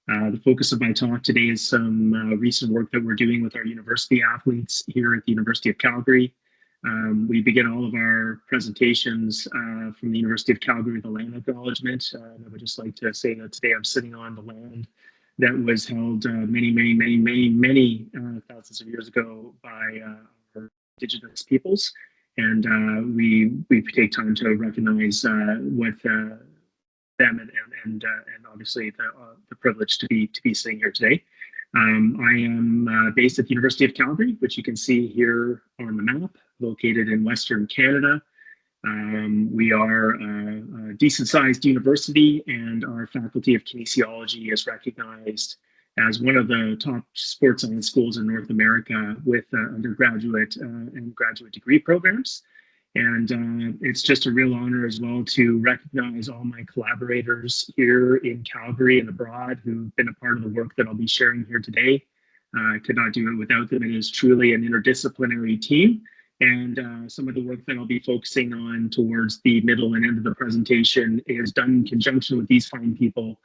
The focus of my talk today is some recent work that we're doing with our university athletes here at the University of Calgary. We begin all of our presentations from the University of Calgary with a land acknowledgement. And I would just like to say that today I'm sitting on the land that was held many thousands of years ago by our Indigenous peoples. And we take time to recognize what them and obviously the privilege to be sitting here today. I am based at the University of Calgary, which you can see here on the map, located in Western Canada. We are a decent-sized university, and our Faculty of Kinesiology is recognized as one of the top sports science schools in North America with undergraduate and graduate degree programs. And it's just a real honor as well to recognize all my collaborators here in Calgary and abroad who've been a part of the work that I'll be sharing here today. I could not do it without them. It is truly an interdisciplinary team. And some of the work that I'll be focusing on towards the middle and end of the presentation is done in conjunction with these fine people.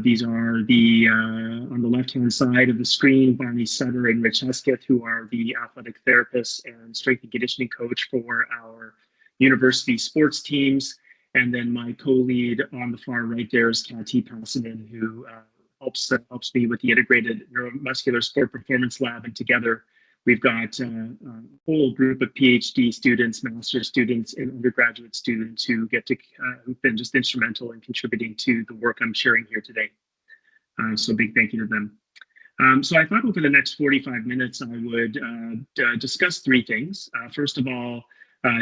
These are the, on the left-hand side of the screen, Barney Sutter and Rich Hesketh, who are the athletic therapists and strength and conditioning coach for our university sports teams. And then my co-lead on the far right there is Kati Passanen, who helps me with the integrated neuromuscular sport performance lab. And together, we've got a whole group of PhD students, master's students, and undergraduate students who've been just instrumental in contributing to the work I'm sharing here today. So a big thank you to them. So I thought over the next 45 minutes, I would discuss three things. First of all,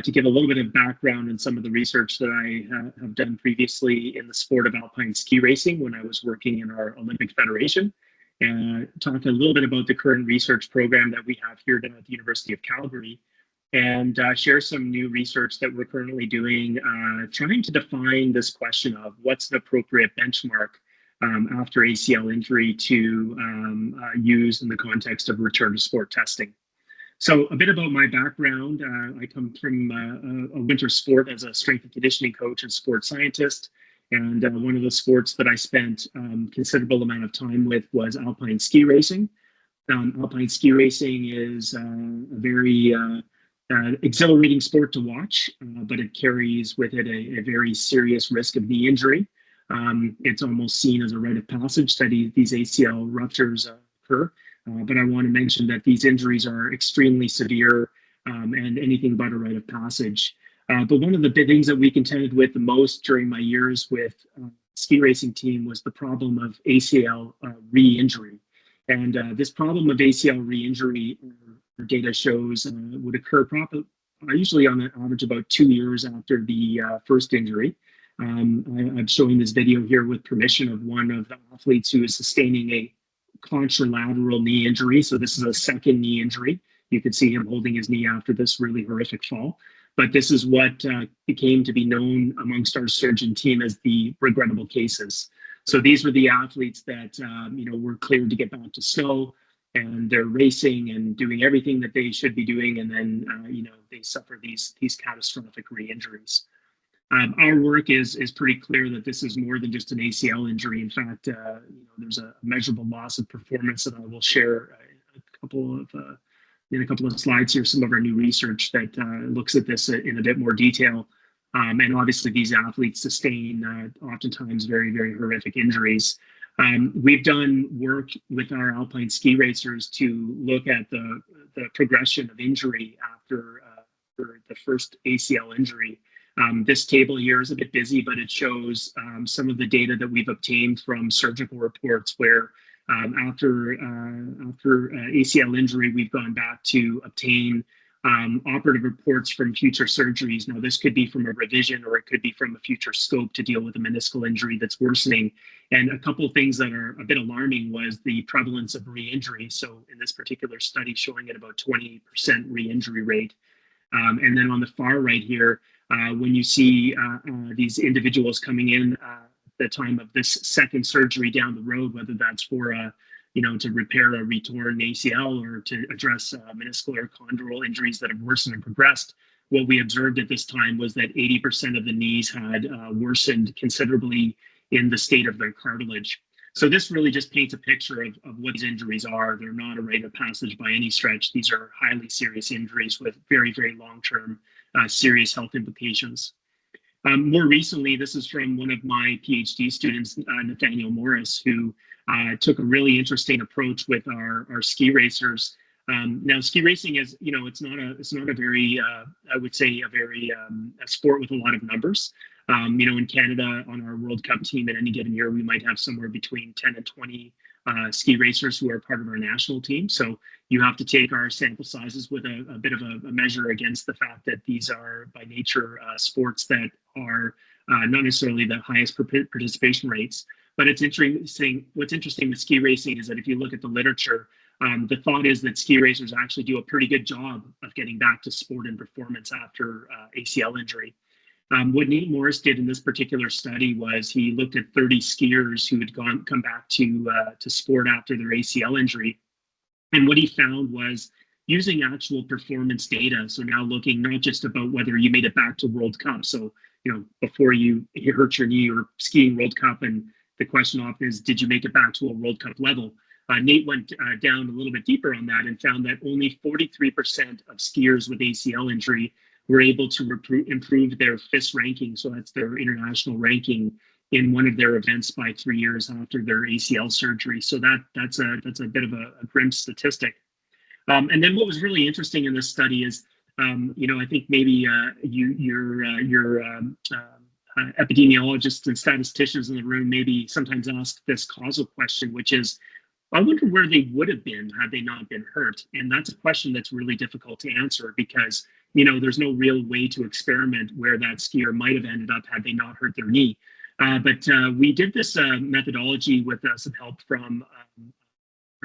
to give a little bit of background in some of the research that I have done previously in the sport of alpine ski racing when I was working in our Olympic Federation. And talk a little bit about the current research program that we have here down at the University of Calgary, and share some new research that we're currently doing, trying to define this question of what's the appropriate benchmark after ACL injury to use in the context of return to sport testing. So a bit about my background. I come from a winter sport as a strength and conditioning coach and sports scientist. And one of the sports that I spent considerable amount of time with was alpine ski racing. Alpine ski racing is a very exhilarating sport to watch, but it carries with it a very serious risk of knee injury. It's almost seen as a rite of passage that these ACL ruptures occur. But I want to mention that these injuries are extremely severe and anything but a rite of passage. But one of the big things that we contended with the most during my years with ski racing team was the problem of ACL re-injury. And this problem of ACL re-injury, data shows, would occur usually on an average about 2 years after the first injury. I'm showing this video here with permission of one of the athletes who is sustaining a contralateral knee injury. So this is a second knee injury. You can see him holding his knee after this really horrific fall. But this is what became to be known amongst our surgeon team as the regrettable cases. So these were the athletes that were cleared to get back to snow, and they're racing and doing everything that they should be doing, and then they suffer these catastrophic re-injuries. Our work is pretty clear that this is more than just an ACL injury. In fact, there's a measurable loss of performance, and I will share in a couple of slides here some of our new research that looks at this in a bit more detail. And obviously these athletes sustain oftentimes very, very horrific injuries. We've done work with our alpine ski racers to look at the progression of injury after the first ACL injury. This table here is a bit busy, but it shows some of the data that we've obtained from surgical reports where after ACL injury, we've gone back to obtain operative reports from future surgeries. Now, this could be from a revision or it could be from a future scope to deal with a meniscal injury that's worsening. And a couple of things that are a bit alarming was the prevalence of re-injury. So in this particular study, showing at about 28% re-injury rate. And then on the far right here, when you see these individuals coming in the time of this second surgery down the road, whether that's for to repair a retorn ACL or to address meniscal or condylar injuries that have worsened and progressed, what we observed at this time was that 80% of the knees had worsened considerably in the state of their cartilage. So this really just paints a picture of what these injuries are. They're not a rite of passage by any stretch. These are highly serious injuries with very, very long-term serious health implications. More recently, this is from one of my PhD students, Nathaniel Morris, who took a really interesting approach with our ski racers. Now, ski racing is, it's not a very, I would say, a sport with a lot of numbers. In Canada, on our World Cup team at any given year, we might have somewhere between 10 and 20 ski racers who are part of our national team. So you have to take our sample sizes with a bit of a measure against the fact that these are by nature sports that are not necessarily the highest participation rates. But it's interesting. What's interesting with ski racing is that if you look at the literature, the thought is that ski racers actually do a pretty good job of getting back to sport and performance after ACL injury. What Nate Morris did in this particular study was he looked at 30 skiers who had come back to sport after their ACL injury. And what he found was using actual performance data. So now looking not just about whether you made it back to World Cup. So, before you hurt your knee or skiing World Cup, and the question often is, did you make it back to a World Cup level? Nate went down a little bit deeper on that and found that only 43% of skiers with ACL injury were able to improve their FIS ranking. So that's their international ranking in one of their events by 3 years after their ACL surgery. So that's a bit of a grim statistic. And then what was really interesting in this study is, I think maybe your epidemiologists and statisticians in the room maybe sometimes ask this causal question, which is, I wonder where they would have been had they not been hurt. And that's a question that's really difficult to answer because, there's no real way to experiment where that skier might have ended up had they not hurt their knee. But we did this methodology with some help from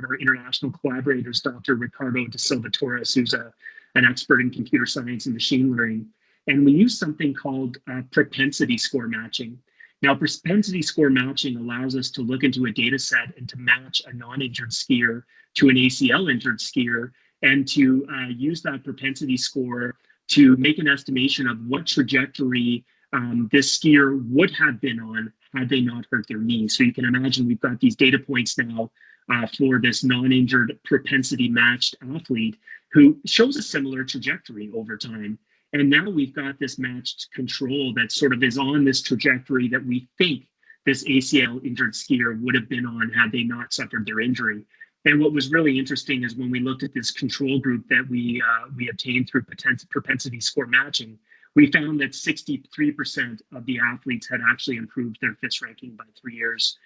our international collaborators, Dr. Ricardo de Silva Torres, who's an expert in computer science and machine learning. And we used something called propensity score matching. Now, propensity score matching allows us to look into a data set and to match a non-injured skier to an ACL injured skier and to use that propensity score to make an estimation of what trajectory this skier would have been on had they not hurt their knee. So you can imagine we've got these data points now for this non-injured propensity matched athlete who shows a similar trajectory over time. And now we've got this matched control that sort of is on this trajectory that we think this ACL injured skier would have been on had they not suffered their injury. And what was really interesting is when we looked at this control group that we obtained through propensity score matching, we found that 63% of the athletes had actually improved their FIS ranking by 3 years,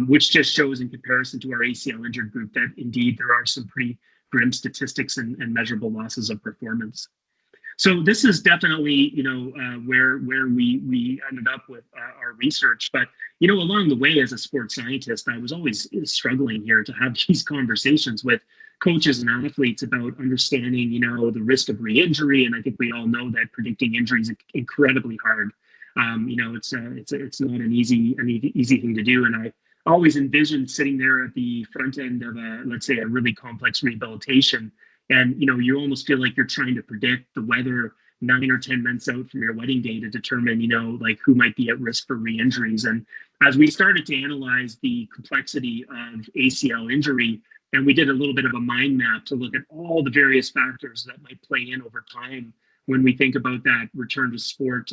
which just shows in comparison to our ACL injured group that indeed there are some pretty grim statistics and measurable losses of performance. So this is definitely, where we ended up with our research. But, along the way as a sports scientist, I was always struggling here to have these conversations with coaches and athletes about understanding, the risk of re-injury. And I think we all know that predicting injury is incredibly hard. It's not an easy thing to do. And I always envisioned sitting there at the front end of let's say a really complex rehabilitation. And, you almost feel like you're trying to predict the weather 9 or 10 months out from your wedding day to determine, like who might be at risk for re-injuries. And as we started to analyze the complexity of ACL injury, and we did a little bit of a mind map to look at all the various factors that might play in over time when we think about that return to sport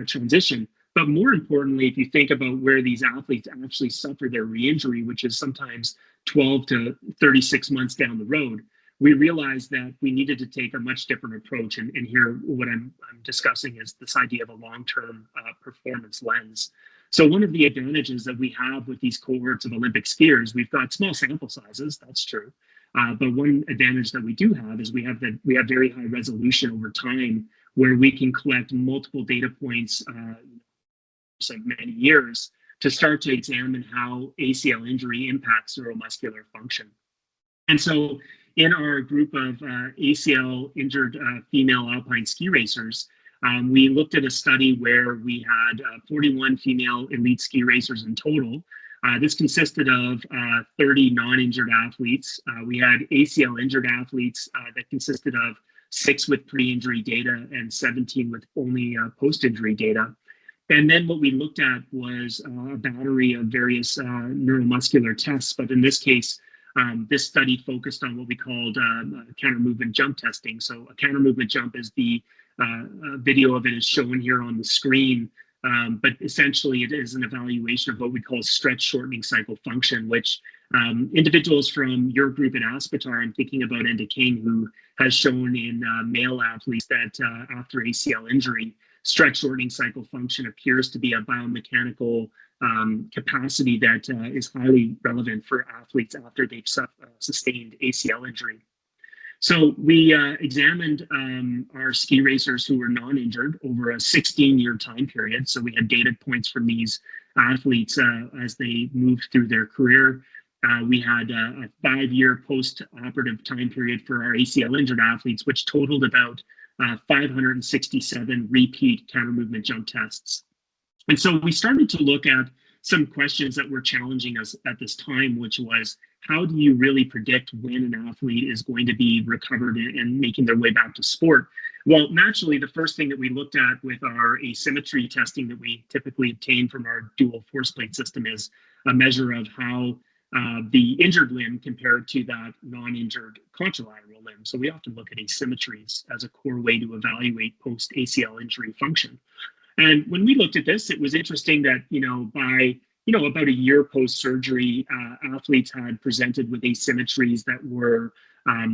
transition. But more importantly, if you think about where these athletes actually suffer their re-injury, which is sometimes 12 to 36 months down the road, we realized that we needed to take a much different approach. And here, what I'm discussing is this idea of a long-term performance lens. So one of the advantages that we have with these cohorts of Olympic skiers, we've got small sample sizes, that's true. But one advantage that we do have is we have very high resolution over time where we can collect multiple data points of many years to start to examine how ACL injury impacts neuromuscular function. And so in our group of ACL injured female alpine ski racers, we looked at a study where we had 41 female elite ski racers in total. This consisted of 30 non-injured athletes. We had ACL injured athletes that consisted of 6 with pre-injury data and 17 with only post-injury data. And then what we looked at was a battery of various neuromuscular tests, but in this case, this study focused on what we called counter movement jump testing. So a counter movement jump is the video of it is shown here on the screen, but essentially it is an evaluation of what we call stretch shortening cycle function, which individuals from your group at Aspetar, I'm thinking about Enda King, who has shown in male athletes that after ACL injury, stretch shortening cycle function appears to be a biomechanical capacity that is highly relevant for athletes after they've sustained ACL injury. So we examined our ski racers who were non-injured over a 16-year time period. So we had data points from these athletes as they moved through their career. We had a 5-year post-operative time period for our ACL injured athletes, which totaled about 567 repeat counter movement jump tests. And so we started to look at some questions that were challenging us at this time, which was, how do you really predict when an athlete is going to be recovered and making their way back to sport? Well, naturally, the first thing that we looked at with our asymmetry testing that we typically obtain from our dual force plate system is a measure of how the injured limb compared to that non-injured contralateral limb. So we often look at asymmetries as a core way to evaluate post-ACL injury function. And when we looked at this, it was interesting that, by, about a year post-surgery, athletes had presented with asymmetries that were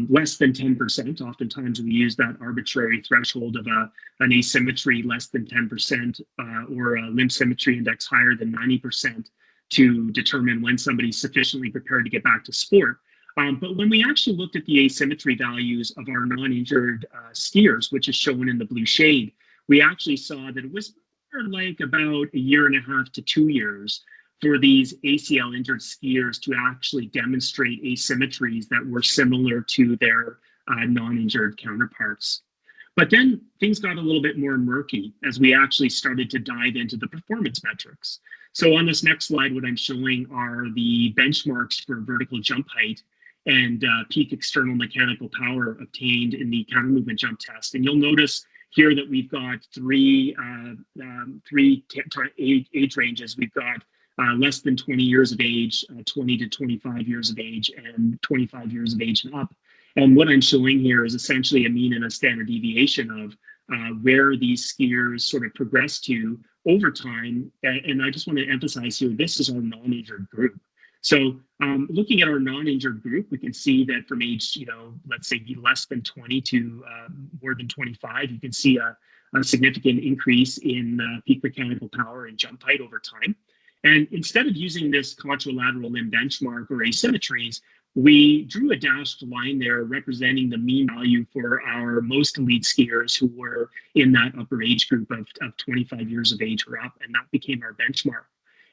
less than 10%. Oftentimes we use that arbitrary threshold of an asymmetry less than 10% or a limb symmetry index higher than 90% to determine when somebody's sufficiently prepared to get back to sport. But when we actually looked at the asymmetry values of our non-injured skiers, which is shown in the blue shade, we actually saw that it was like about a year and a half to 2 years for these ACL injured skiers to actually demonstrate asymmetries that were similar to their non-injured counterparts. But then things got a little bit more murky as we actually started to dive into the performance metrics. So on this next slide, what I'm showing are the benchmarks for vertical jump height and peak external mechanical power obtained in the counter movement jump test. And you'll notice here that we've got three age ranges. We've got less than 20 years of age, 20 to 25 years of age, and 25 years of age and up. And what I'm showing here is essentially a mean and a standard deviation of where these skiers sort of progress to over time. And I just want to emphasize here, this is our non-injured group. So looking at our non-injured group, we can see that from age, let's say less than 20 to more than 25, you can see a significant increase in peak mechanical power and jump height over time. And instead of using this contralateral limb benchmark or asymmetries, we drew a dashed line there representing the mean value for our most elite skiers who were in that upper age group of 25 years of age or up, and that became our benchmark.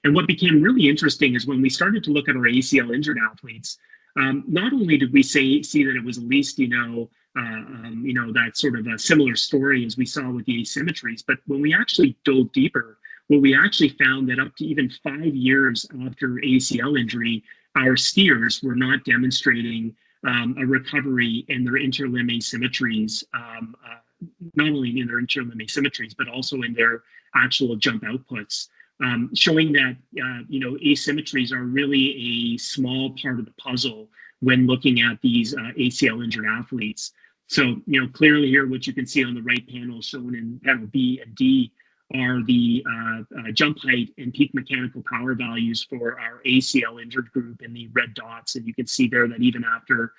And what became really interesting is when we started to look at our ACL injured athletes, not only did we see that it was at least, that sort of a similar story as we saw with the asymmetries, but when we actually dove deeper, well, we actually found that up to even 5 years after ACL injury, our skiers were not demonstrating a recovery in their interlimb asymmetries, not only in their interlimb asymmetries, but also in their actual jump outputs. Showing that asymmetries are really a small part of the puzzle when looking at these ACL injured athletes. So clearly here, what you can see on the right panel, shown in panel B and D, are the jump height and peak mechanical power values for our ACL injured group in the red dots, and you can see there that even after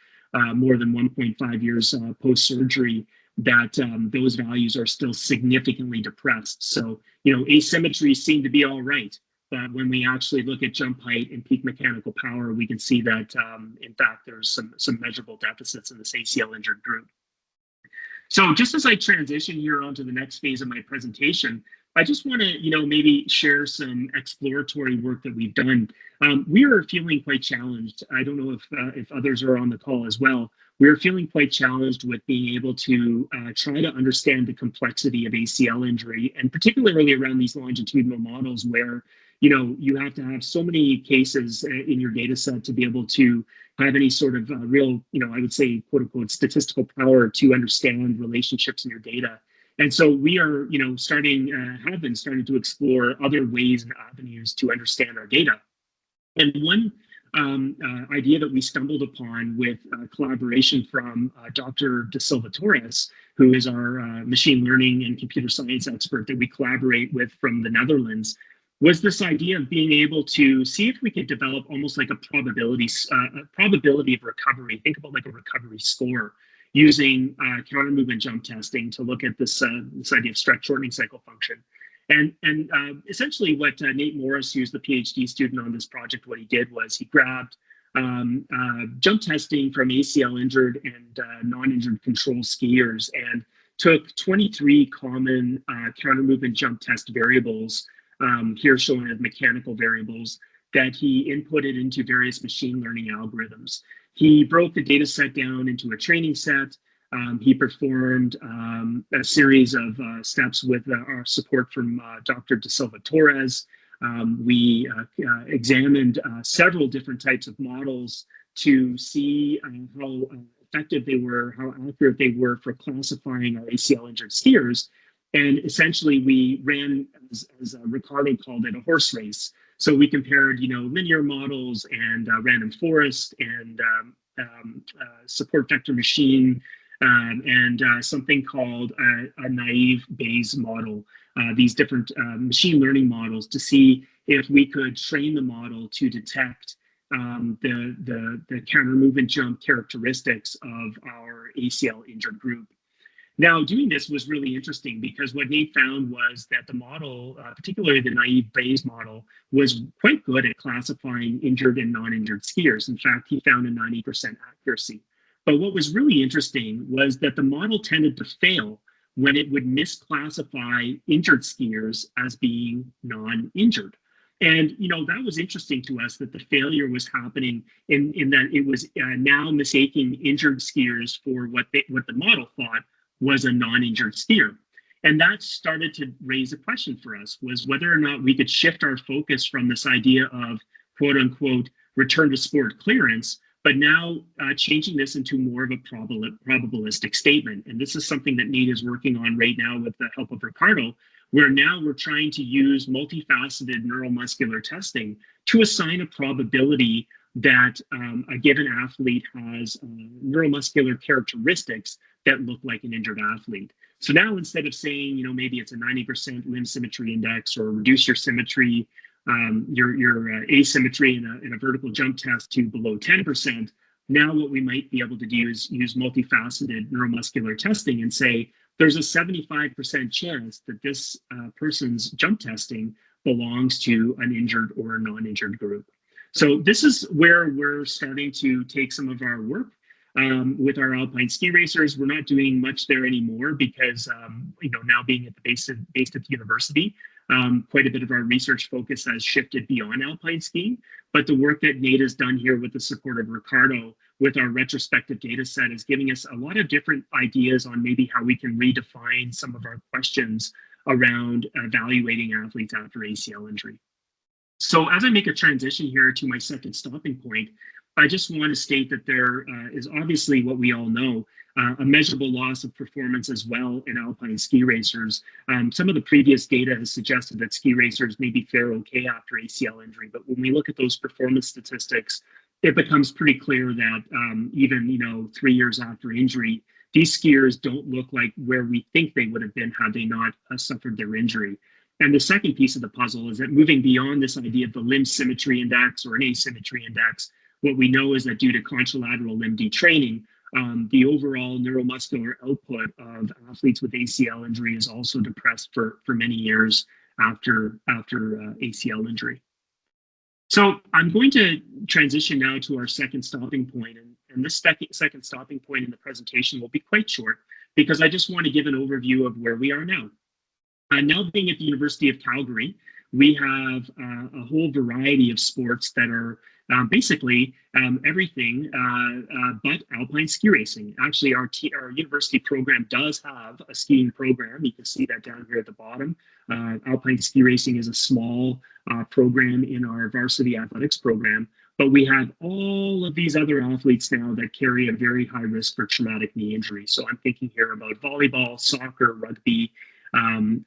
more than 1.5 years post surgery, that those values are still significantly depressed. So, asymmetries seem to be all right, but when we actually look at jump height and peak mechanical power, we can see that, in fact, there's some measurable deficits in this ACL injured group. So just as I transition here onto the next phase of my presentation, I just want to, maybe share some exploratory work that we've done. We are feeling quite challenged. I don't know if others are on the call as well. We're feeling quite challenged with being able to try to understand the complexity of ACL injury, and particularly around these longitudinal models where, you have to have so many cases in your data set to be able to have any sort of real, I would say, quote unquote, statistical power to understand relationships in your data. And so we are, have been starting to explore other ways and avenues to understand our data. And one idea that we stumbled upon with collaboration from Dr. De Silva Torres, who is our machine learning and computer science expert that we collaborate with from the Netherlands, was this idea of being able to see if we could develop almost like a probability of recovery. Think about like a recovery score using counter movement jump testing to look at this idea of stretch shortening cycle function. And essentially what Nate Morris, who's the PhD student on this project, what he did was he grabbed jump testing from ACL injured and non-injured control skiers and took 23 common counter movement jump test variables, here shown as mechanical variables, that he inputted into various machine learning algorithms. He broke the data set down into a training set. He performed a series of steps with our support from Dr. De Silva Torres. We examined several different types of models to see how effective they were, how accurate they were for classifying our ACL injured skiers. And essentially, we ran, as Ricardo called it, a horse race. So we compared, linear models and random forest and support vector machine and something called a naive Bayes model, these different machine learning models, to see if we could train the model to detect the counter movement jump characteristics of our ACL injured group. Now, doing this was really interesting because what Nate found was that the model, particularly the naive Bayes model, was quite good at classifying injured and non-injured skiers. In fact, he found a 90% accuracy. But what was really interesting was that the model tended to fail when it would misclassify injured skiers as being non-injured. And, that was interesting to us, that the failure was happening in that it was now mistaking injured skiers for what the model thought was a non-injured skier. And that started to raise a question for us, was whether or not we could shift our focus from this idea of quote unquote return to sport clearance, but now changing this into more of a probabilistic statement. And this is something that Nate is working on right now with the help of Ricardo, where now we're trying to use multifaceted neuromuscular testing to assign a probability that a given athlete has neuromuscular characteristics that look like an injured athlete. So now, instead of saying, maybe it's a 90% limb symmetry index, or reduce your symmetry, your asymmetry in a vertical jump test to below 10%, now what we might be able to do is use multifaceted neuromuscular testing and say, there's a 75% chance that this person's jump testing belongs to an injured or a non-injured group. So this is where we're starting to take some of our work with our alpine ski racers. We're not doing much there anymore because, now being at the based at the university, quite a bit of our research focus has shifted beyond alpine skiing. But the work that Nate has done here with the support of Ricardo with our retrospective data set is giving us a lot of different ideas on maybe how we can redefine some of our questions around evaluating athletes after ACL injury. So as I make a transition here to my second stopping point, I just want to state that there is obviously, what we all know, a measurable loss of performance as well in alpine ski racers. Some of the previous data has suggested that ski racers maybe fare okay after ACL injury, but when we look at those performance statistics, it becomes pretty clear that even 3 years after injury, these skiers don't look like where we think they would have been had they not suffered their injury. And the second piece of the puzzle is that moving beyond this idea of the limb symmetry index or an asymmetry index, what we know is that due to contralateral limb detraining, the overall neuromuscular output of athletes with ACL injury is also depressed for many years after ACL injury. So I'm going to transition now to our second stopping point, and this second stopping point in the presentation will be quite short because I just want to give an overview of where we are now. Now being at the University of Calgary, we have a whole variety of sports that are basically everything but alpine ski racing. Actually, our university program does have a skiing program. You can see that down here at the bottom. Alpine ski racing is a small program in our varsity athletics program. But we have all of these other athletes now that carry a very high risk for traumatic knee injury. So I'm thinking here about volleyball, soccer, rugby,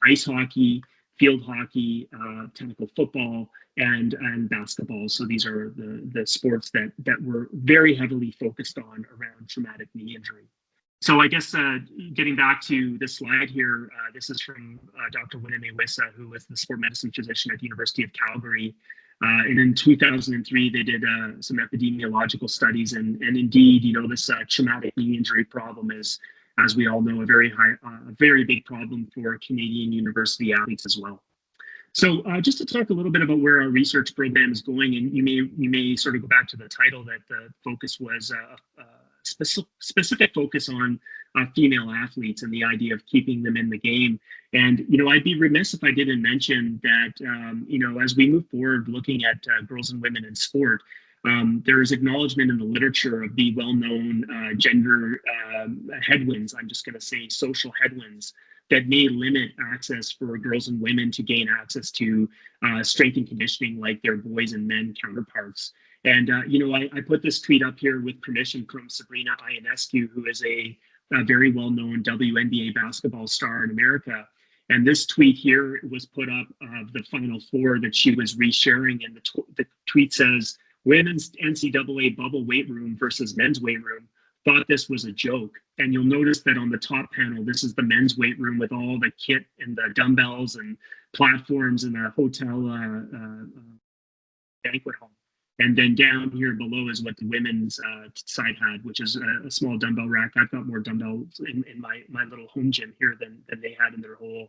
ice hockey, field hockey, tackle football, and basketball. So these are the sports that we're very heavily focused on around traumatic knee injury. So I guess getting back to this slide here, this is from Dr. Winame Wissa, who was the sport medicine physician at the University of Calgary. And in 2003, they did some epidemiological studies, and indeed, this traumatic knee injury problem is, as we all know, a very big problem for Canadian university athletes as well. So just to talk a little bit about where our research program is going, and you may sort of go back to the title that the focus was specific focus on female athletes and the idea of keeping them in the game. And, I'd be remiss if I didn't mention that, as we move forward looking at girls and women in sport, there is acknowledgement in the literature of the well-known gender headwinds, I'm just going to say social headwinds, that may limit access for girls and women to gain access to strength and conditioning like their boys and men counterparts. And, I put this tweet up here with permission from Sabrina Ionescu, who is a very well-known WNBA basketball star in America. And this tweet here was put up of the Final Four that she was resharing. And the tweet says, women's NCAA bubble weight room versus men's weight room. Thought this was a joke. And you'll notice that on the top panel, this is the men's weight room with all the kit and the dumbbells and platforms in the hotel banquet hall. And then down here below is what the women's side had, which is a small dumbbell rack. I've got more dumbbells in my little home gym here than they had in their whole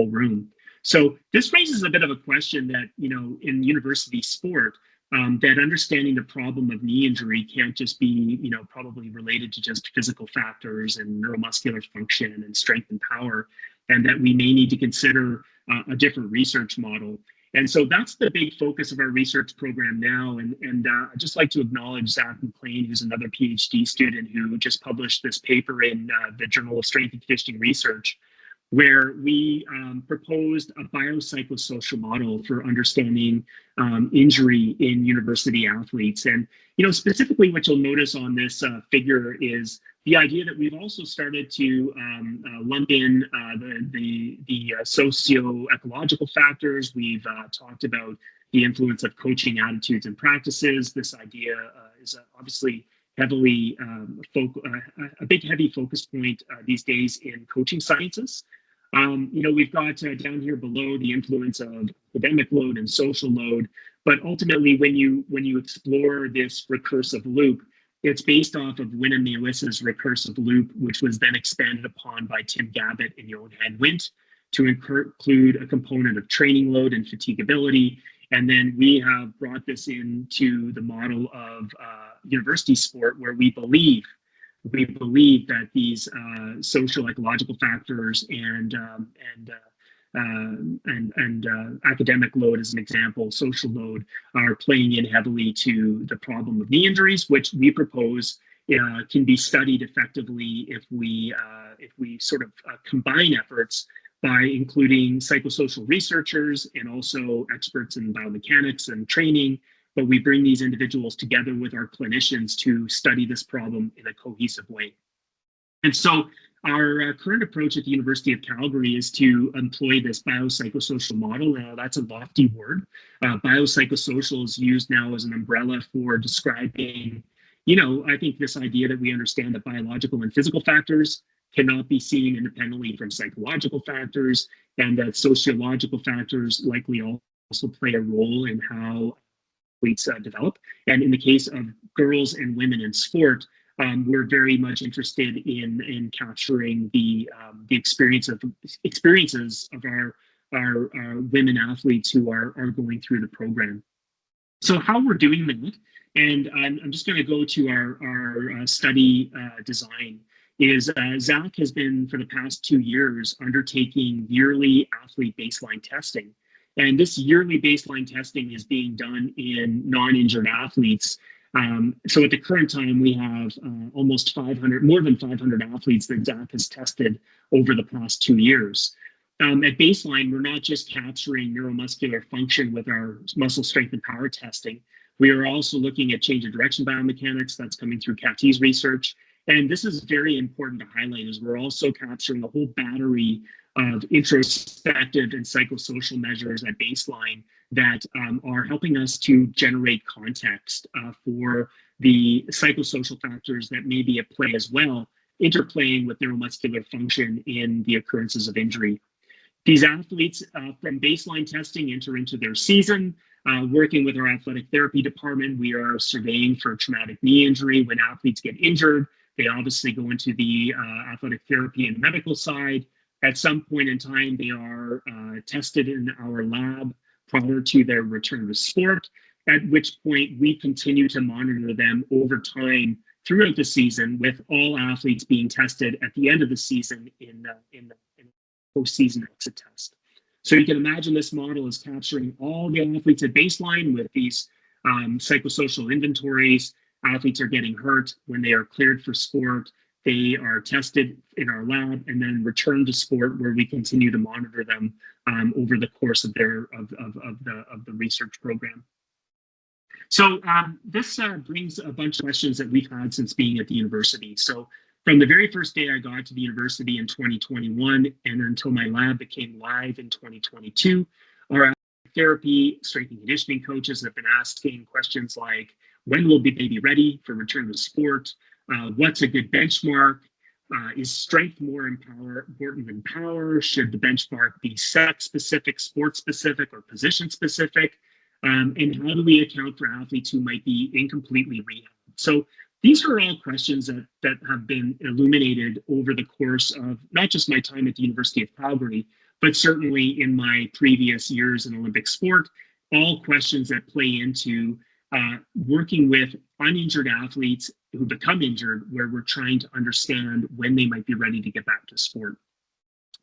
room. So this raises a bit of a question that, in university sport, that understanding the problem of knee injury can't just be, probably related to just physical factors and neuromuscular function and strength and power, and that we may need to consider a different research model. And so that's the big focus of our research program now. And I'd just like to acknowledge Zach McLean, who's another PhD student who just published this paper in the Journal of Strength and Conditioning Research, where we proposed a biopsychosocial model for understanding injury in university athletes. And, specifically what you'll notice on this figure is the idea that we've also started to lump in the socio-ecological factors. We've talked about the influence of coaching attitudes and practices. This idea is obviously heavily a big heavy focus point these days in coaching sciences. We've got down here below the influence of academic load and social load, but ultimately when you explore this recursive loop, it's based off of Winame Wissa's recursive loop, which was then expanded upon by Tim Gabbett and Johan Wint to include a component of training load and fatigability. And then we have brought this into the model of university sport, where we believe that these social ecological factors and academic load, as an example, social load, are playing in heavily to the problem of knee injuries, which we propose can be studied effectively if we sort of combine efforts by including psychosocial researchers and also experts in biomechanics and training. But we bring these individuals together with our clinicians to study this problem in a cohesive way. And so our current approach at the University of Calgary is to employ this biopsychosocial model. Now, that's a lofty word. Biopsychosocial is used now as an umbrella for describing, I think this idea that we understand that biological and physical factors cannot be seen independently from psychological factors, and that sociological factors likely also play a role in how athletes develop. And in the case of girls and women in sport, we're very much interested in capturing the experiences of our women athletes who are going through the program. So how we're doing that, and I'm just going to go to our study design, is Zach has been, for the past 2 years, undertaking yearly athlete baseline testing. And this yearly baseline testing is being done in non-injured athletes. So at the current time, we have more than 500 athletes that Zach has tested over the past 2 years. At baseline, we're not just capturing neuromuscular function with our muscle strength and power testing, We are also looking at change of direction biomechanics that's coming through CAT's research. And this is very important to highlight, as we're also capturing a whole battery of introspective and psychosocial measures at baseline that are helping us to generate context for the psychosocial factors that may be at play as well, interplaying with neuromuscular function in the occurrences of injury. These athletes from baseline testing enter into their season. Working with our athletic therapy department, we are surveying for traumatic knee injury. When athletes get injured, they obviously go into the athletic therapy and medical side. At some point in time, they are tested in our lab prior to their return to sport, at which point we continue to monitor them over time throughout the season, with all athletes being tested at the end of the season in postseason exit test. So you can imagine this model is capturing all the athletes at baseline with these psychosocial inventories. Athletes are getting hurt. When they are cleared for sport, they are tested in our lab and then returned to sport, where we continue to monitor them over the course of their the research program. So this brings a bunch of questions that we've had since being at the university. So from the very first day I got to the university in 2021 and until my lab became live in 2022, our therapy, strength and conditioning coaches have been asking questions like, when will they be ready for return to sport? What's a good benchmark? Is strength more important than power? Should the benchmark be sex specific, sport specific, or position specific? And how do we account for athletes who might be incompletely rehabbed? So these are all questions that have been illuminated over the course of not just my time at the University of Calgary, but certainly in my previous years in Olympic sport, all questions that play into working with uninjured athletes who become injured, where we're trying to understand when they might be ready to get back to sport.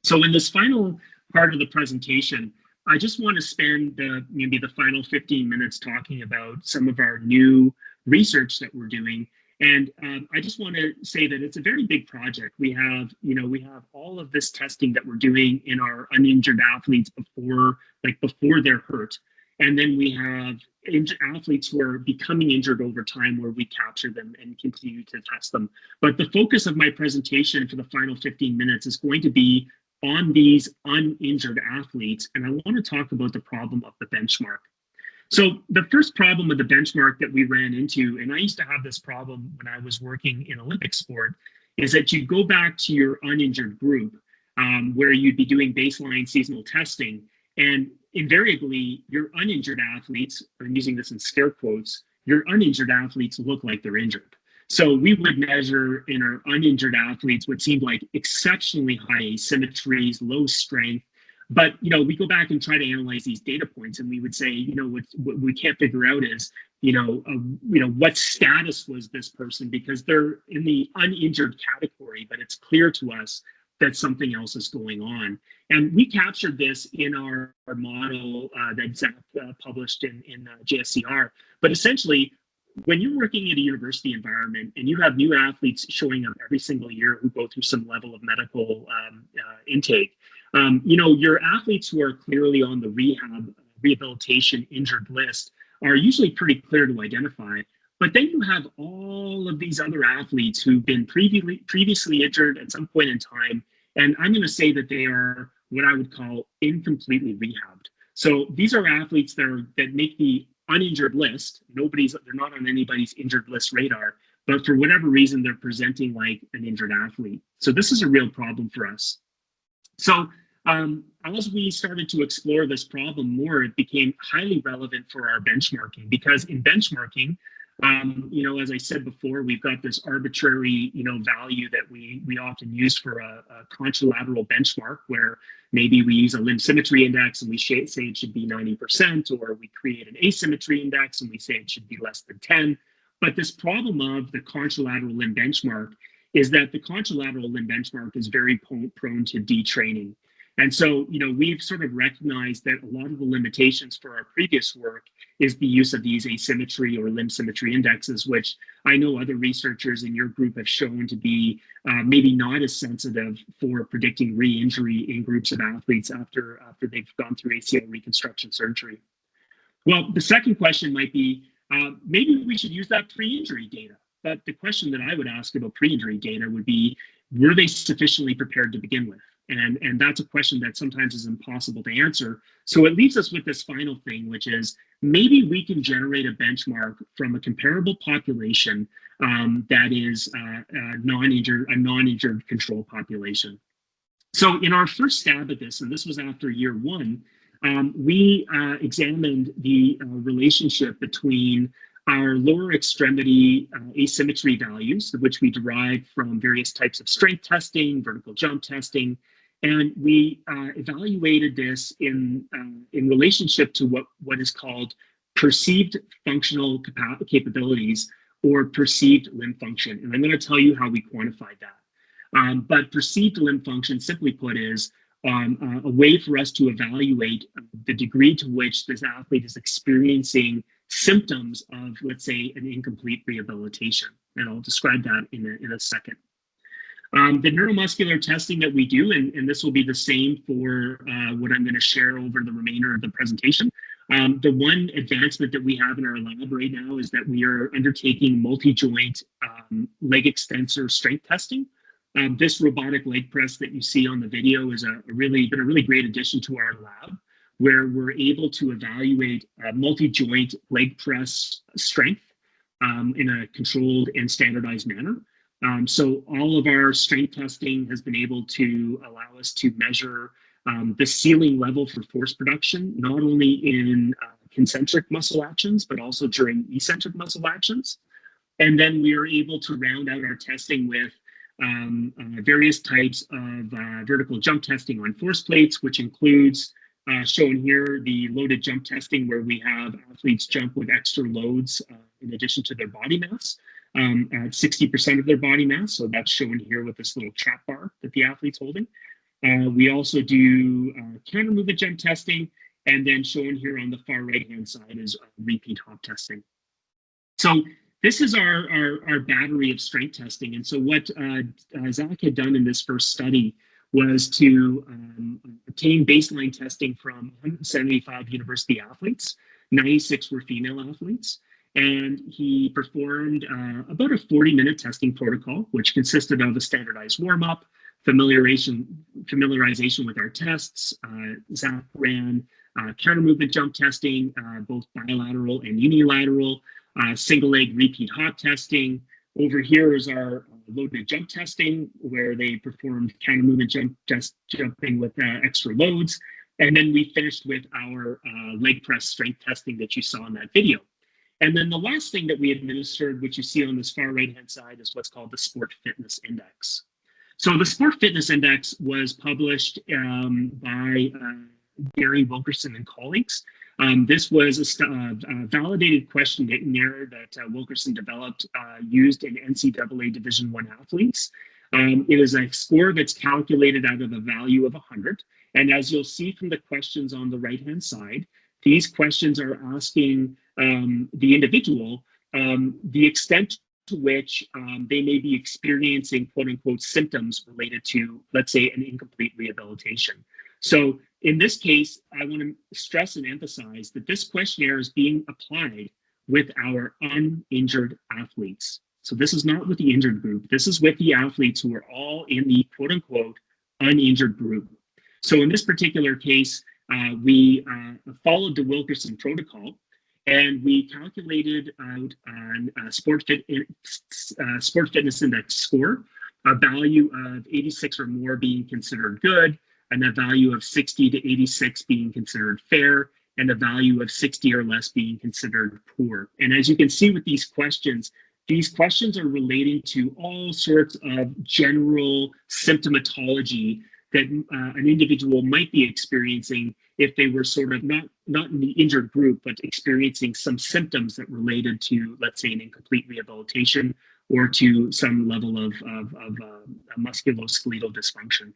So in this final part of the presentation, I just want to spend maybe the final 15 minutes talking about some of our new research that we're doing. And I just want to say that it's a very big project. We have all of this testing that we're doing in our uninjured athletes before they're hurt. And then we have athletes who are becoming injured over time, where we capture them and continue to test them. But the focus of my presentation for the final 15 minutes is going to be on these uninjured athletes. And I want to talk about the problem of the benchmark. So the first problem with the benchmark that we ran into, and I used to have this problem when I was working in Olympic sport, is that you go back to your uninjured group where you'd be doing baseline seasonal testing, and invariably your uninjured athletes, I'm using this in scare quotes, your uninjured athletes look like they're injured. So we would measure in our uninjured athletes what seemed like exceptionally high asymmetries, low strength. But, we go back and try to analyze these data points, and we would say, what we can't figure out is, what status was this person, because they're in the uninjured category, but it's clear to us that something else is going on. And we captured this in our model that Zach published in JSCR. But essentially, when you're working in a university environment and you have new athletes showing up every single year who go through some level of medical intake, your athletes who are clearly on the rehabilitation injured list are usually pretty clear to identify. But then you have all of these other athletes who've been previously injured at some point in time, and I'm going to say that they are what I would call incompletely rehabbed. So these are athletes that make the uninjured list. They're not on anybody's injured list radar, but for whatever reason, they're presenting like an injured athlete. So this is a real problem for us. So as we started to explore this problem more, it became highly relevant for our benchmarking, because in benchmarking, as I said before, we've got this arbitrary, value that we often use for a contralateral benchmark, where maybe we use a limb symmetry index and we say it should be 90%, or we create an asymmetry index and we say it should be less than 10. But this problem of the contralateral limb benchmark is that the contralateral limb benchmark is very prone to detraining. And so, we've sort of recognized that a lot of the limitations for our previous work is the use of these asymmetry or limb symmetry indexes, which I know other researchers in your group have shown to be maybe not as sensitive for predicting re-injury in groups of athletes after they've gone through ACL reconstruction surgery. Well, the second question might be, maybe we should use that pre-injury data. But the question that I would ask about pre-injury data would be, were they sufficiently prepared to begin with? And that's a question that sometimes is impossible to answer. So it leaves us with this final thing, which is maybe we can generate a benchmark from a comparable population that is a non-injured control population. So in our first stab at this, and this was after year one, we examined the relationship between our lower extremity asymmetry values, which we derived from various types of strength testing, vertical jump testing, and we evaluated this in relationship to what is called perceived functional capabilities or perceived limb function. And I'm going to tell you how we quantified that. But perceived limb function, simply put, is a way for us to evaluate the degree to which this athlete is experiencing symptoms of, let's say, an incomplete rehabilitation. And I'll describe that in a second. The neuromuscular testing that we do, and this will be the same for what I'm going to share over the remainder of the presentation. The one advancement that we have in our lab right now is that we are undertaking multi-joint leg extensor strength testing. This robotic leg press that you see on the video is been a really great addition to our lab, where we're able to evaluate multi-joint leg press strength in a controlled and standardized manner. So all of our strength testing has been able to allow us to measure the ceiling level for force production, not only in concentric muscle actions, but also during eccentric muscle actions. And then we are able to round out our testing with various types of vertical jump testing on force plates, which includes shown here the loaded jump testing, where we have athletes jump with extra loads in addition to their body mass at 60% of their body mass. So that's shown here with this little trap bar that the athlete's holding. We also do counter movement jump testing, and then shown here on the far right-hand side is repeat hop testing. So this is our battery of strength testing. And so what Zach had done in this first study was to obtain baseline testing from 175 university athletes. 96 were female athletes. And he performed about a 40-minute testing protocol, which consisted of a standardized warm-up, familiarization with our tests. Zach ran counter movement jump testing, both bilateral and unilateral, single leg repeat hop testing. Over here is our loaded jump testing, where they performed counter movement jumping with extra loads. And then we finished with our leg press strength testing that you saw in that video. And then the last thing that we administered, which you see on this far right-hand side, is what's called the Sport Fitness Index. So the Sport Fitness Index was published by Gary Wilkerson and colleagues. This was a validated questionnaire that Wilkerson developed used in NCAA Division I athletes. It is a score that's calculated out of a value of 100. And as you'll see from the questions on the right-hand side, these questions are asking the individual the extent to which they may be experiencing quote-unquote symptoms related to, let's say, an incomplete rehabilitation. So in this case, I want to stress and emphasize that this questionnaire is being applied with our uninjured athletes. So this is not with the injured group. This is with the athletes who are all in the quote-unquote uninjured group. So in this particular case, we followed the Wilkerson protocol, and we calculated out a Sport Fitness Index score, a value of 86 or more being considered good, and a value of 60 to 86 being considered fair, and a value of 60 or less being considered poor. And as you can see with these questions are relating to all sorts of general symptomatology that an individual might be experiencing if they were sort of not in the injured group, but experiencing some symptoms that related to, let's say, an incomplete rehabilitation or to some level of musculoskeletal dysfunction.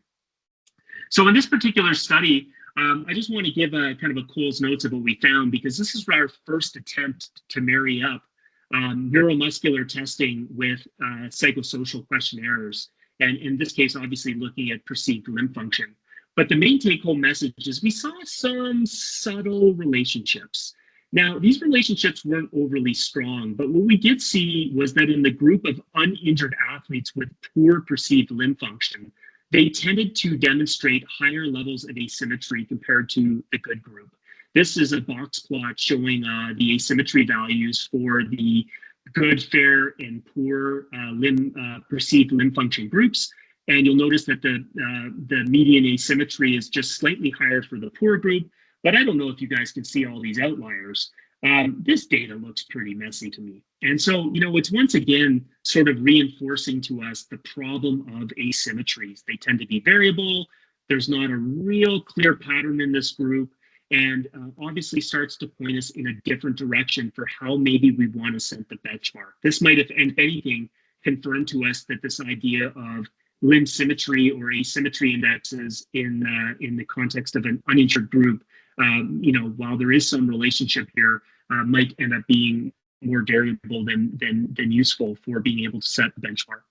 So in this particular study, I just want to give a kind of a Cole's notes of what we found, because this is our first attempt to marry up neuromuscular testing with psychosocial questionnaires. And in this case, obviously looking at perceived limb function. But the main take-home message is we saw some subtle relationships. Now, these relationships weren't overly strong, but what we did see was that in the group of uninjured athletes with poor perceived limb function, they tended to demonstrate higher levels of asymmetry compared to the good group. This is a box plot showing the asymmetry values for the good, fair, and poor perceived limb function groups. And you'll notice that the median asymmetry is just slightly higher for the poor group, but I don't know if you guys can see all these outliers. This data looks pretty messy to me. And so, it's once again sort of reinforcing to us the problem of asymmetries. They tend to be variable. There's not a real clear pattern in this group, and obviously starts to point us in a different direction for how maybe we want to set the benchmark. This might, if anything, confirm to us that this idea of limb symmetry or asymmetry indexes in the context of an uninjured group, while there is some relationship here, might end up being more variable than useful for being able to set the benchmark.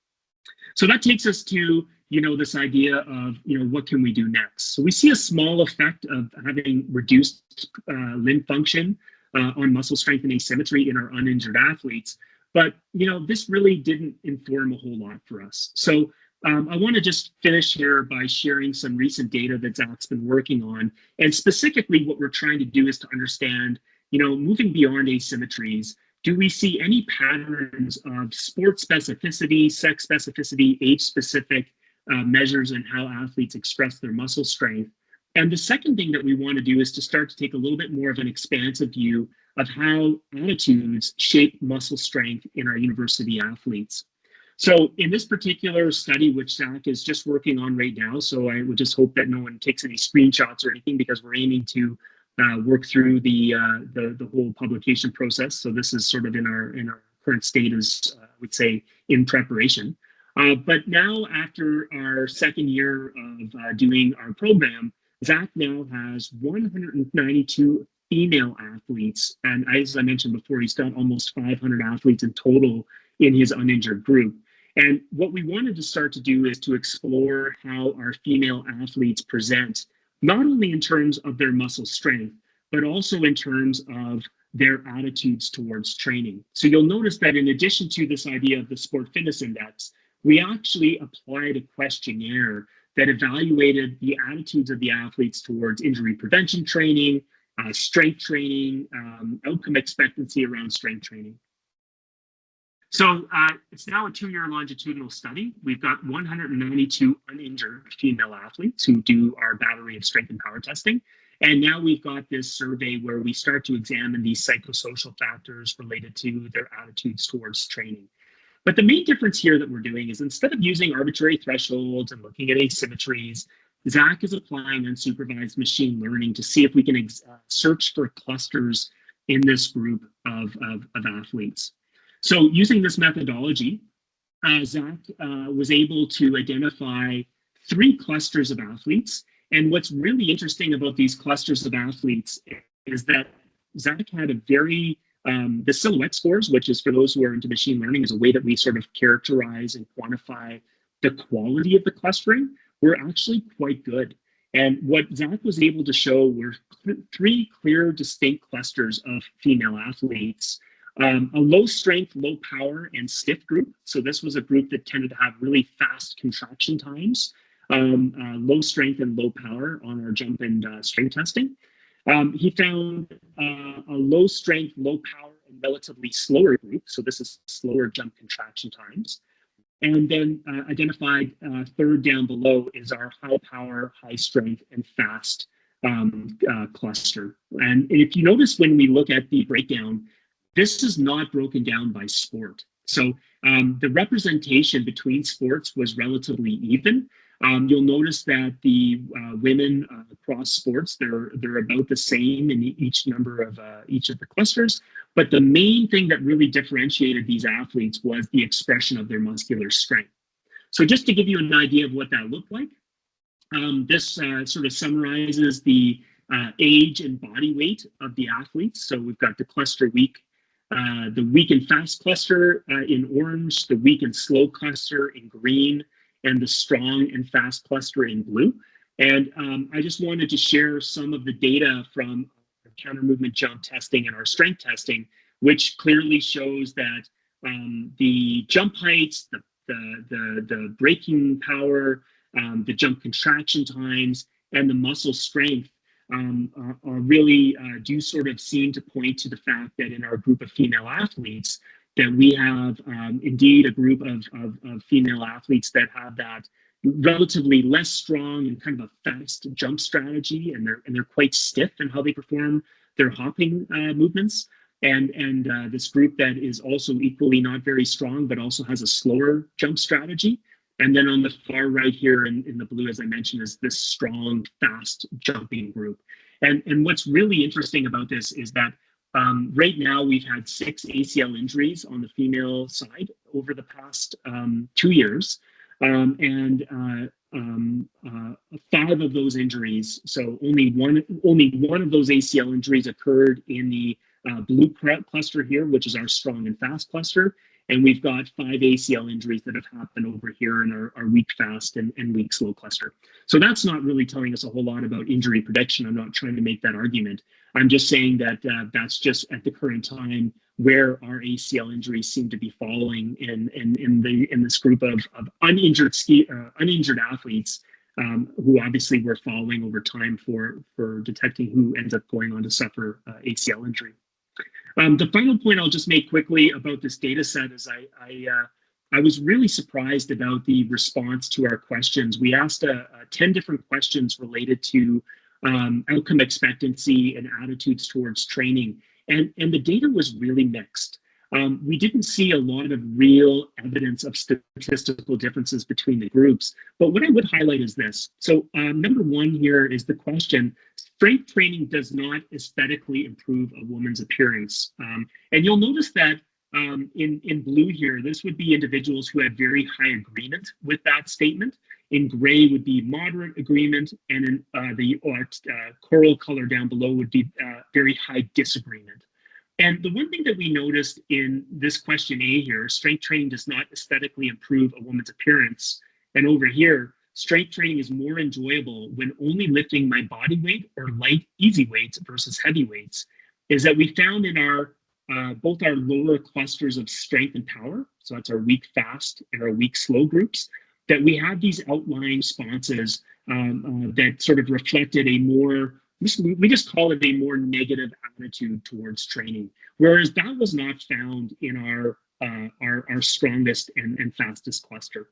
So that takes us to this idea of what can we do next. So we see a small effect of having reduced limb function on muscle strength and asymmetry in our uninjured athletes, but this really didn't inform a whole lot for us. So I want to just finish here by sharing some recent data that Zach's been working on. And specifically what we're trying to do is to understand, moving beyond asymmetries, do we see any patterns of sport specificity, sex specificity, age-specific measures in how athletes express their muscle strength? And the second thing that we want to do is to start to take a little bit more of an expansive view of how attitudes shape muscle strength in our university athletes. So in this particular study, which Zach is just working on right now, so I would just hope that no one takes any screenshots or anything, because we're aiming to work through the whole publication process. So this is sort of in our current state as I would say in preparation. But now, after our second year of doing our program, Zach now has 192 female athletes, and as I mentioned before, he's got almost 500 athletes in total in his uninjured group. And what we wanted to start to do is to explore how our female athletes present, not only in terms of their muscle strength, but also in terms of their attitudes towards training. So you'll notice that in addition to this idea of the Sport Fitness Index, we actually applied a questionnaire that evaluated the attitudes of the athletes towards injury prevention training, strength training, outcome expectancy around strength training. So it's now a 2-year longitudinal study. We've got 192 uninjured female athletes who do our battery of strength and power testing. And now we've got this survey where we start to examine these psychosocial factors related to their attitudes towards training. But the main difference here that we're doing is, instead of using arbitrary thresholds and looking at asymmetries, Zach is applying unsupervised machine learning to see if we can search for clusters in this group of athletes. So using this methodology, Zach was able to identify 3 clusters of athletes. And what's really interesting about these clusters of athletes is that Zach had a very, the silhouette scores, which is, for those who are into machine learning, is a way that we sort of characterize and quantify the quality of the clustering, were actually quite good. And what Zach was able to show were 3 clear, distinct clusters of female athletes. A low strength, low power, and stiff group. So this was a group that tended to have really fast contraction times, low strength and low power on our jump and strength testing. He found a low strength, low power, and relatively slower group. So this is slower jump contraction times. And then identified third down below is our high power, high strength, and fast cluster. And if you notice, when we look at the breakdown, this is not broken down by sport. So the representation between sports was relatively even. You'll notice that the women across sports, they're about the same in each number of each of the clusters. But the main thing that really differentiated these athletes was the expression of their muscular strength. So just to give you an idea of what that looked like, this sort of summarizes the age and body weight of the athletes. So we've got the cluster weak, the weak and fast cluster in orange, the weak and slow cluster in green, and the strong and fast cluster in blue. And I just wanted to share some of the data from counter movement jump testing and our strength testing, which clearly shows that the jump heights, the braking power, the jump contraction times, and the muscle strength are really do sort of seem to point to the fact that in our group of female athletes, that we have indeed a group of female athletes that have that relatively less strong and kind of a fast jump strategy, and they're quite stiff in how they perform their hopping movements. And this group that is also equally not very strong, but also has a slower jump strategy. And then on the far right here in the blue, as I mentioned, is this strong, fast jumping group. And what's really interesting about this is that right now we've had 6 ACL injuries on the female side over the past 2 years. And 5 of those injuries, so only one of those ACL injuries occurred in the blue cluster here, which is our strong and fast cluster. And we've got 5 ACL injuries that have happened over here in our weak fast and weak slow cluster. So that's not really telling us a whole lot about injury prediction. I'm not trying to make that argument. I'm just saying that that's just at the current time where our ACL injuries seem to be falling in this group of uninjured athletes who obviously we're following over time for detecting who ends up going on to suffer ACL injury. The final point I'll just make quickly about this data set is I was really surprised about the response to our questions. We asked 10 different questions related to outcome expectancy and attitudes towards training. And the data was really mixed. We didn't see a lot of real evidence of statistical differences between the groups. But what I would highlight is this. So number 1 here is the question, strength training does not aesthetically improve a woman's appearance. And you'll notice that in blue here, this would be individuals who have very high agreement with that statement. In gray would be moderate agreement, and in the coral color down below would be very high disagreement. And the one thing that we noticed in this question A here, strength training does not aesthetically improve a woman's appearance. And over here, strength training is more enjoyable when only lifting my body weight or light, easy weights versus heavy weights, is that we found in our both our lower clusters of strength and power, so that's our weak fast and our weak slow groups, that we had these outlying responses that sort of reflected a more, we just call it a more negative attitude towards training, whereas that was not found in our strongest and fastest cluster.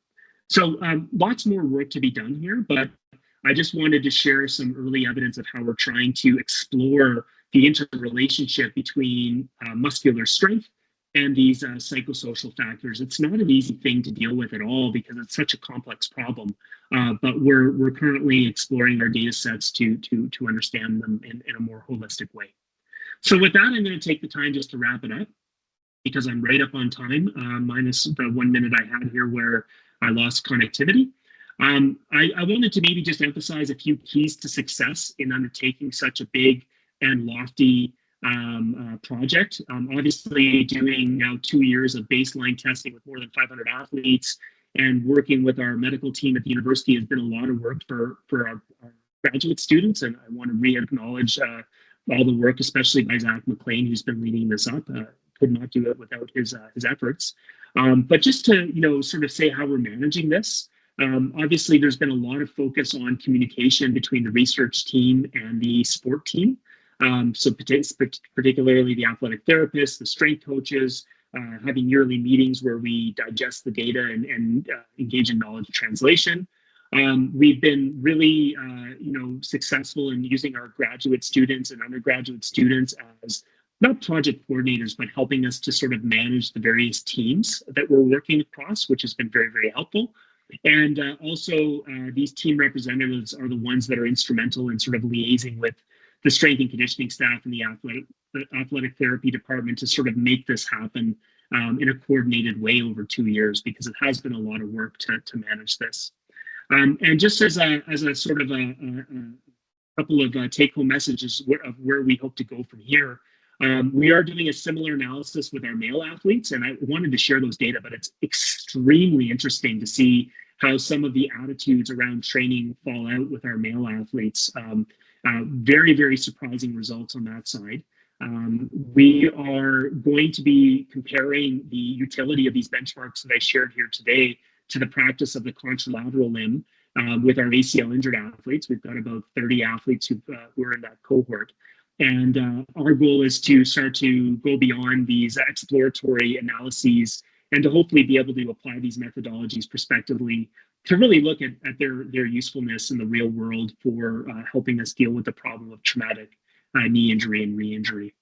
So lots more work to be done here, but I just wanted to share some early evidence of how we're trying to explore the interrelationship between muscular strength and these psychosocial factors. It's not an easy thing to deal with at all because it's such a complex problem, but we're currently exploring our data sets to understand them in a more holistic way. So with that, I'm going to take the time just to wrap it up because I'm right up on time, minus the 1 minute I had here where I lost connectivity. I wanted to maybe just emphasize a few keys to success in undertaking such a big and lofty project. Obviously, doing now 2 years of baseline testing with more than 500 athletes and working with our medical team at the university has been a lot of work for our graduate students. And I want to re-acknowledge all the work, especially by Zach McLean, who's been leading this up. Could not do it without his efforts. But just to sort of say how we're managing this. Obviously, there's been a lot of focus on communication between the research team and the sport team. So particularly the athletic therapists, the strength coaches, having yearly meetings where we digest the data and engage in knowledge translation. We've been really, successful in using our graduate students and undergraduate students as not project coordinators, but helping us to sort of manage the various teams that we're working across, which has been very, very helpful. And also, these team representatives are the ones that are instrumental in sort of liaising with the strength and conditioning staff and the athletic therapy department to sort of make this happen in a coordinated way over 2 years, because it has been a lot of work to manage this. And just as a sort of a couple of take-home messages of where we hope to go from here, we are doing a similar analysis with our male athletes, and I wanted to share those data, but it's extremely interesting to see how some of the attitudes around training fall out with our male athletes. Very, very surprising results on that side. We are going to be comparing the utility of these benchmarks that I shared here today to the practice of the contralateral limb with our ACL injured athletes. We've got about 30 athletes who are in that cohort. And our goal is to start to go beyond these exploratory analyses and to hopefully be able to apply these methodologies prospectively to really look at their usefulness in the real world for helping us deal with the problem of traumatic knee injury and re-injury.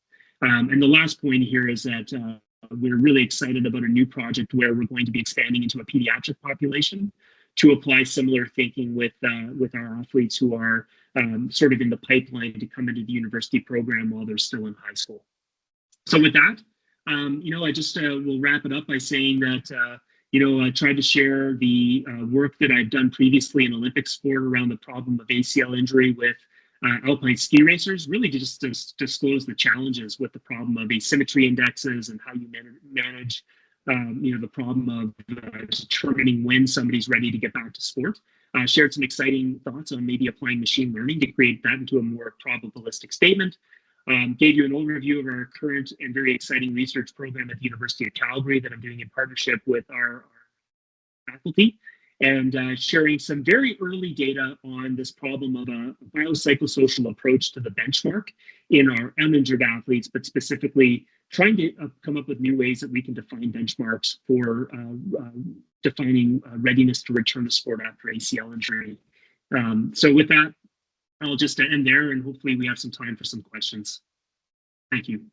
And the last point here is that we're really excited about a new project where we're going to be expanding into a pediatric population to apply similar thinking with our athletes who are sort of in the pipeline to come into the university program while they're still in high school. So with that, I just will wrap it up by saying that, I tried to share the work that I've done previously in Olympic sport around the problem of ACL injury with alpine ski racers, really just to disclose the challenges with the problem of asymmetry indexes and how you manage the problem of determining when somebody's ready to get back to sport. Shared some exciting thoughts on maybe applying machine learning to create that into a more probabilistic statement. Gave you an overview of our current and very exciting research program at the University of Calgary that I'm doing in partnership with our faculty, and sharing some very early data on this problem of a biopsychosocial approach to the benchmark in our uninjured athletes, but specifically trying to come up with new ways that we can define benchmarks for defining readiness to return to sport after ACL injury. So with that, I'll just end there, and hopefully we have some time for some questions. Thank you.